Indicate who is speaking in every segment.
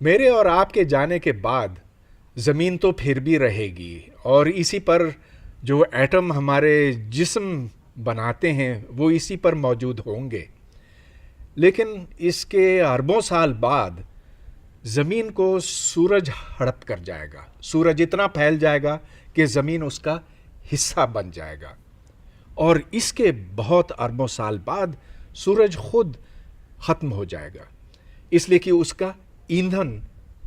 Speaker 1: میرے اور آپ کے جانے کے بعد زمین تو پھر بھی رہے گی، اور اسی پر جو ایٹم ہمارے جسم بناتے ہیں وہ اسی پر موجود ہوں گے. لیکن اس کے اربوں سال بعد زمین کو سورج ہڑپ کر جائے گا. سورج اتنا پھیل جائے گا کہ زمین اس کا حصہ بن جائے گا، اور اس کے بہت اربوں سال بعد سورج خود ختم ہو جائے گا، اس لیے کہ اس کا ایندھن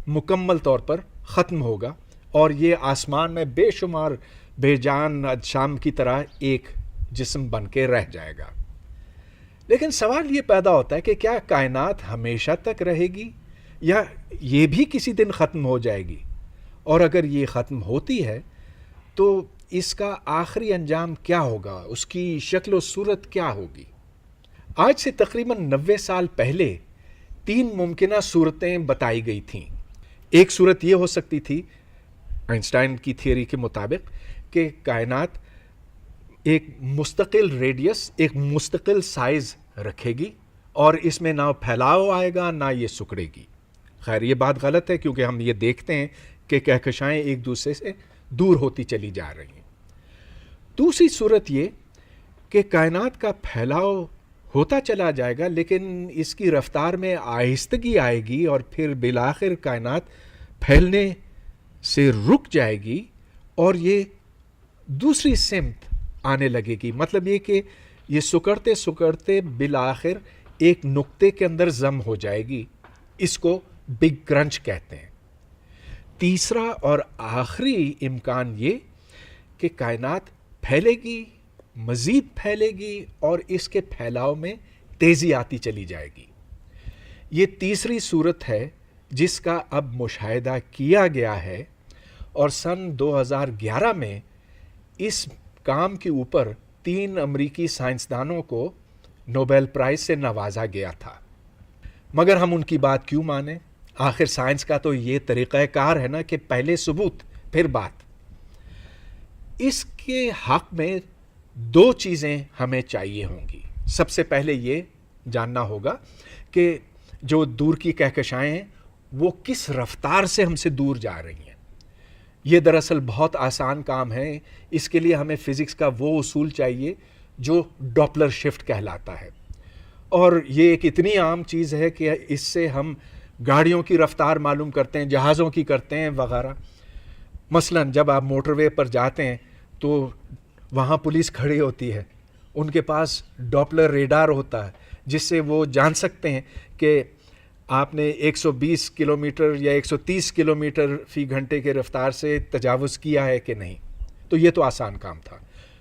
Speaker 1: مکمل طور پر ختم ہوگا، اور یہ آسمان میں بے شمار بے جان اجسام کی طرح ایک جسم بن کے رہ جائے گا. لیکن سوال یہ پیدا ہوتا ہے کہ کیا کائنات ہمیشہ تک رہے گی یا یہ بھی کسی دن ختم ہو جائے گی؟ اور اگر یہ ختم ہوتی ہے تو اس کا آخری انجام کیا ہوگا؟ اس کی شکل و صورت کیا ہوگی؟ آج سے تقریباً 90 سال پہلے 3 ممکنہ صورتیں بتائی گئی تھیں. ایک صورت یہ ہو سکتی تھی آئنسٹائن کی تھیوری کے مطابق کہ کائنات ایک مستقل ریڈیس، ایک مستقل سائز رکھے گی، اور اس میں نہ پھیلاؤ آئے گا نہ یہ سکڑے گی. خیر یہ بات غلط ہے، کیونکہ ہم یہ دیکھتے ہیں کہ کہکشائیں ایک دوسرے سے دور ہوتی چلی جا رہی ہیں. دوسری صورت یہ کہ کائنات کا پھیلاؤ ہوتا چلا جائے گا، لیکن اس کی رفتار میں آہستگی آئے گی، اور پھر بالآخر کائنات پھیلنے سے رک جائے گی اور یہ دوسری سمت آنے لگے گی. مطلب یہ کہ یہ سکڑتے سکڑتے بالآخر ایک نقطے کے اندر ضم ہو جائے گی. اس کو بگ کرنچ کہتے ہیں. تیسرا اور آخری امکان یہ کہ کائنات پھیلے گی، مزید پھیلے گی، اور اس کے پھیلاؤ میں تیزی آتی چلی جائے گی. یہ تیسری صورت ہے جس کا اب مشاہدہ کیا گیا ہے، اور سن 2011 میں اس کام کے اوپر 3 امریکی سائنسدانوں کو نوبل پرائز سے نوازا گیا تھا. مگر ہم ان کی بات کیوں مانیں؟ آخر سائنس کا تو یہ طریقہ کار ہے نا کہ پہلے ثبوت پھر بات. اس کے حق میں 2 چیزیں ہمیں چاہیے ہوں گی. سب سے پہلے یہ جاننا ہوگا کہ جو دور کی کہکشائیں ہیں وہ کس رفتار سے ہم سے دور جا رہی ہیں. یہ دراصل بہت آسان کام ہے. اس کے لیے ہمیں فزکس کا وہ اصول چاہیے جو ڈاپلر شفٹ کہلاتا ہے، اور یہ ایک اتنی عام چیز ہے کہ اس سے ہم گاڑیوں کی رفتار معلوم کرتے ہیں، جہازوں کی کرتے ہیں وغیرہ. مثلا جب آپ موٹر وے پر جاتے ہیں تو وہاں پولیس کھڑی ہوتی ہے، ان کے پاس ڈاپلر ریڈار ہوتا ہے جس سے وہ جان سکتے ہیں کہ آپ نے 120 کلومیٹر یا 130 کلومیٹر فی گھنٹے کے رفتار سے تجاوز کیا ہے کہ نہیں. تو یہ تو آسان کام تھا.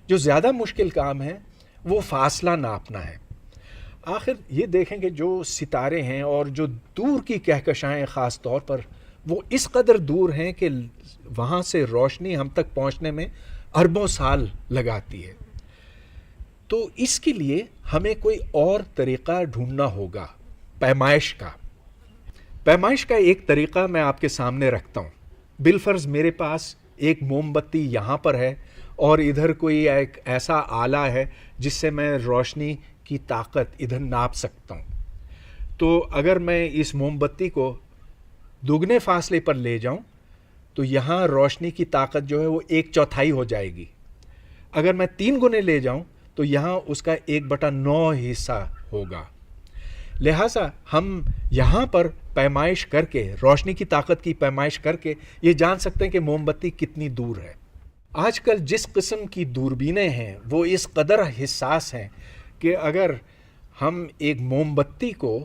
Speaker 1: جو زیادہ مشکل کام ہے وہ فاصلہ ناپنا ہے. آخر یہ دیکھیں کہ جو ستارے ہیں اور جو دور کی کہکشائیں خاص طور پر، وہ اس قدر دور ہیں کہ وہاں سے روشنی ہم تک پہنچنے میں اربوں سال لگاتی ہے. تو اس کے لیے ہمیں کوئی اور طریقہ ڈھونڈنا ہوگا پیمائش کا. پیمائش کا ایک طریقہ میں آپ کے سامنے رکھتا ہوں. بالفرض میرے پاس ایک موم بتی یہاں پر ہے، اور ادھر کوئی ایک ایسا آلہ ہے جس سے میں روشنی کی طاقت ادھر ناپ سکتا ہوں. تو اگر میں اس موم بتی کو دگنے فاصلے پر لے جاؤں تو یہاں روشنی کی طاقت جو ہے وہ 1/4 ہو جائے گی. اگر میں 3 گنے لے جاؤں تو یہاں اس کا 1/9 حصہ ہوگا. لہٰذا ہم یہاں پر پیمائش کر کے، روشنی کی طاقت کی پیمائش کر کے یہ جان سکتے ہیں کہ موم بتی کتنی دور ہے. آج کل جس قسم کی دوربینیں ہیں وہ اس قدر حساس ہیں کہ اگر ہم ایک موم بتی کو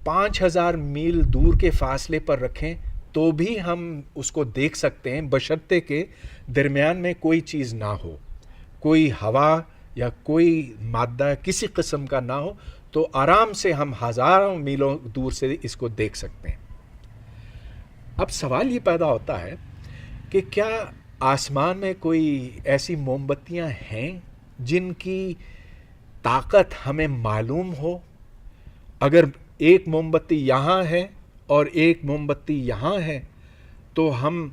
Speaker 1: 5000 میل دور کے فاصلے پر رکھیں تو بھی ہم اس کو دیکھ سکتے ہیں، بشرطے کہ درمیان میں کوئی چیز نہ ہو، کوئی ہوا یا کوئی مادہ کسی قسم کا نہ ہو، تو آرام سے ہم ہزاروں میلوں دور سے اس کو دیکھ سکتے ہیں. اب سوال یہ پیدا ہوتا ہے کہ کیا آسمان میں کوئی ایسی موم بتیاں ہیں جن کی طاقت ہمیں معلوم ہو؟ اگر ایک موم بتی یہاں ہے اور ایک موم بتی یہاں ہے تو ہم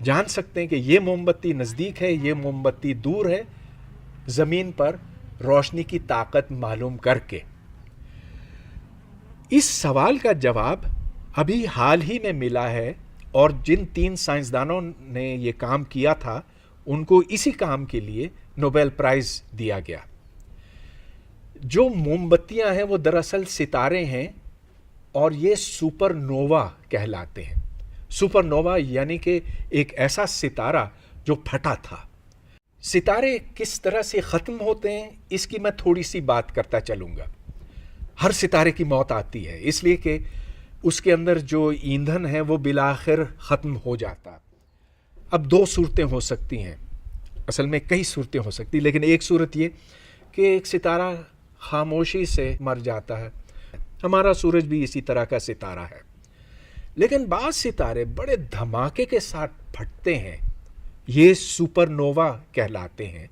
Speaker 1: جان سکتے ہیں کہ یہ موم بتی نزدیک ہے، یہ موم بتی دور ہے، زمین پر روشنی کی طاقت معلوم کر کے. اس سوال کا جواب ابھی حال ہی میں ملا ہے، اور جن 3 سائنسدانوں نے یہ کام کیا تھا ان کو اسی کام کے لیے نوبیل پرائز دیا گیا۔ جو موم بتیاں ہیں وہ دراصل ستارے ہیں، اور یہ سپر نووا کہلاتے ہیں۔ سپر نووا یعنی کہ ایک ایسا ستارہ جو پھٹا تھا۔ ستارے کس طرح سے ختم ہوتے ہیں اس کی میں تھوڑی سی بات کرتا چلوں گا۔ ہر ستارے کی موت آتی ہے، اس لیے کہ اس کے اندر جو ایندھن ہے وہ بالآخر ختم ہو جاتا۔ اب 2 صورتیں ہو سکتی ہیں، اصل میں کئی صورتیں ہو سکتی، لیکن ایک صورت یہ کہ ایک ستارہ خاموشی سے مر جاتا ہے۔ ہمارا سورج بھی اسی طرح کا ستارہ ہے، لیکن بعض ستارے بڑے دھماکے کے ساتھ پھٹتے ہیں، یہ سپر نووا کہلاتے ہیں۔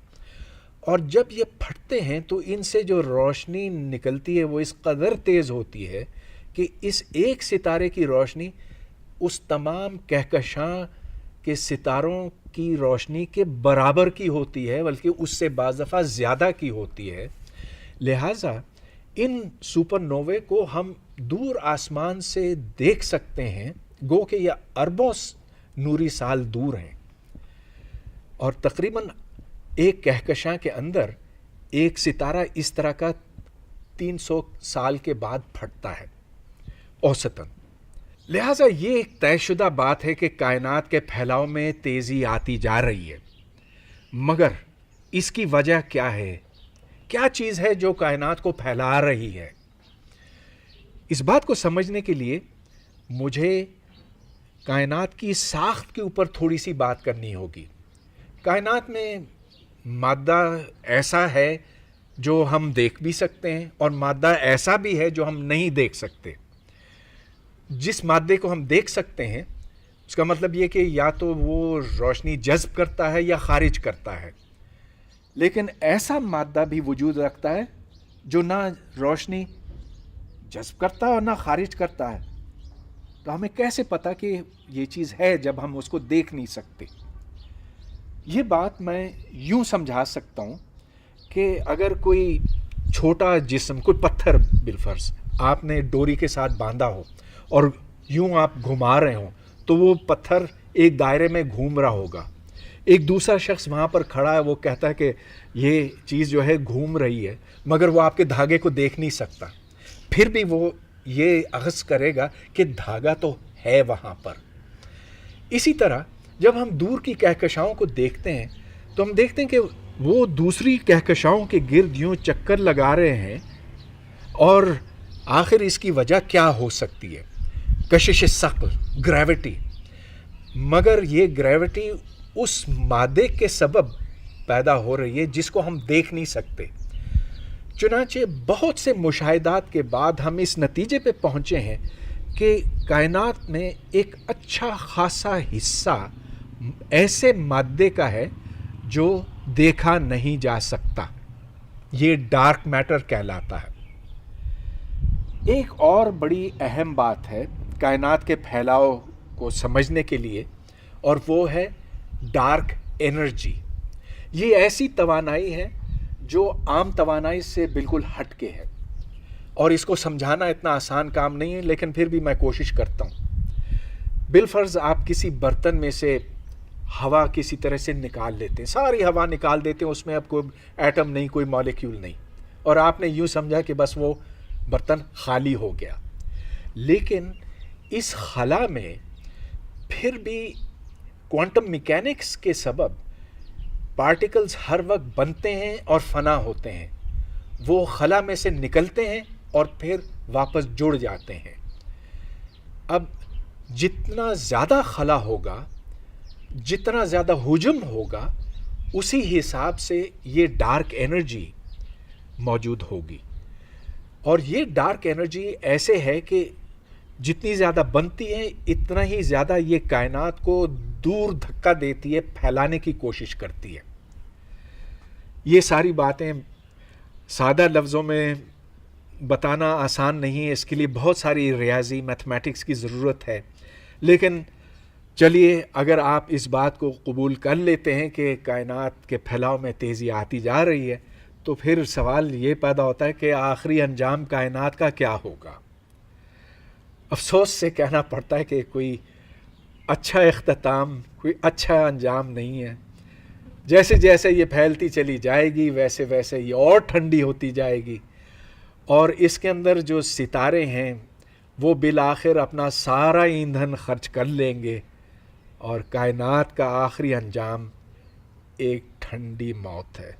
Speaker 1: اور جب یہ پھٹتے ہیں تو ان سے جو روشنی نکلتی ہے وہ اس قدر تیز ہوتی ہے کہ اس ایک ستارے کی روشنی اس تمام کہکشاں کے ستاروں کی روشنی کے برابر کی ہوتی ہے، بلکہ اس سے بعض دفعہ زیادہ کی ہوتی ہے۔ لہٰذا ان سپر نووے کو ہم دور آسمان سے دیکھ سکتے ہیں، گو کہ یہ اربوں نوری سال دور ہیں، اور تقریباً ایک کہکشاں کے اندر ایک ستارہ اس طرح کا 300 سال کے بعد پھٹتا ہے اوسطاً۔ لہٰذا یہ ایک طے شدہ بات ہے کہ کائنات کے پھیلاؤ میں تیزی آتی جا رہی ہے، مگر اس کی وجہ کیا ہے؟ کیا چیز ہے جو کائنات کو پھیلا رہی ہے؟ اس بات کو سمجھنے کے لیے مجھے کائنات کی ساخت کے اوپر تھوڑی سی بات کرنی ہوگی۔ کائنات میں مادہ ایسا ہے جو ہم دیکھ بھی سکتے ہیں، اور مادہ ایسا بھی ہے جو ہم نہیں دیکھ سکتے۔ جس مادے کو ہم دیکھ سکتے ہیں اس کا مطلب یہ کہ یا تو وہ روشنی جذب کرتا ہے یا خارج کرتا ہے، لیکن ایسا مادہ بھی وجود رکھتا ہے جو نہ روشنی جذب کرتا ہے اور نہ خارج کرتا ہے۔ تو ہمیں کیسے پتا کہ یہ چیز ہے جب ہم اس کو دیکھ نہیں سکتے؟ یہ بات میں یوں سمجھا سکتا ہوں کہ اگر کوئی چھوٹا جسم، کوئی پتھر بالفرض آپ نے ڈوری کے ساتھ باندھا ہو اور یوں آپ گھما رہے ہوں، تو وہ پتھر ایک دائرے میں گھوم رہا ہوگا۔ ایک دوسرا شخص وہاں پر کھڑا ہے، وہ کہتا ہے کہ یہ چیز جو ہے گھوم رہی ہے، مگر وہ آپ کے دھاگے کو دیکھ نہیں سکتا۔ پھر بھی وہ یہ اخذ کرے گا کہ دھاگا تو ہے وہاں پر۔ اسی طرح جب ہم دور کی کہکشاؤں کو دیکھتے ہیں تو ہم دیکھتے ہیں کہ وہ دوسری کہکشاؤں کے گرد یوں چکر لگا رہے ہیں، اور آخر اس کی وجہ کیا ہو سکتی ہے؟ کشش ثقل، گریوٹی۔ مگر یہ گریوٹی اس مادے کے سبب پیدا ہو رہی ہے جس کو ہم دیکھ نہیں سکتے۔ چنانچہ بہت سے مشاہدات کے بعد ہم اس نتیجے پہ پہنچے ہیں کہ کائنات میں ایک اچھا خاصا حصہ ایسے مادے کا ہے جو دیکھا نہیں جا سکتا۔ یہ ڈارک میٹر کہلاتا ہے۔ ایک اور بڑی اہم بات ہے کائنات کے پھیلاؤ کو سمجھنے کے لیے، اور وہ ہے ڈارک انرجی۔ یہ ایسی توانائی ہے جو عام توانائی سے بالکل ہٹ کے ہے، اور اس کو سمجھانا اتنا آسان کام نہیں ہے، لیکن پھر بھی میں کوشش کرتا ہوں۔ بالفرض آپ کسی برتن میں سے ہوا کسی طرح سے نکال لیتے ہیں، ساری ہوا نکال دیتے ہیں، اس میں اب کوئی ایٹم نہیں، کوئی مالیکیول نہیں، اور آپ نے یوں سمجھا کہ بس وہ برتن خالی ہو گیا۔ لیکن اس خلا میں پھر بھی کوانٹم میکینکس کے سبب پارٹیکلز ہر وقت بنتے ہیں اور فنا ہوتے ہیں۔ وہ خلا میں سے نکلتے ہیں اور پھر واپس جڑ جاتے ہیں۔ اب جتنا زیادہ خلا ہوگا، جتنا زیادہ حجم ہوگا، اسی حساب سے یہ ڈارک انرجی موجود ہوگی۔ اور یہ ڈارک انرجی ایسے ہے کہ جتنی زیادہ بنتی ہے اتنا ہی زیادہ یہ کائنات کو دور دھکا دیتی ہے، پھیلانے کی کوشش کرتی ہے۔ یہ ساری باتیں سادہ لفظوں میں بتانا آسان نہیں ہے، اس کے لیے بہت ساری ریاضی، میتھمیٹکس کی ضرورت ہے۔ لیکن چلیے، اگر آپ اس بات کو قبول کر لیتے ہیں کہ کائنات کے پھیلاؤ میں تیزی آتی جا رہی ہے، تو پھر سوال یہ پیدا ہوتا ہے کہ آخری انجام کائنات کا کیا ہوگا؟ افسوس سے کہنا پڑتا ہے کہ کوئی اچھا اختتام، کوئی اچھا انجام نہیں ہے. جیسے جیسے یہ پھیلتی چلی جائے گی ویسے ویسے یہ اور ٹھنڈی ہوتی جائے گی، اور اس کے اندر جو ستارے ہیں وہ بالآخر اپنا سارا ایندھن خرچ کر لیں گے، اور کائنات کا آخری انجام ایک ٹھنڈی موت ہے.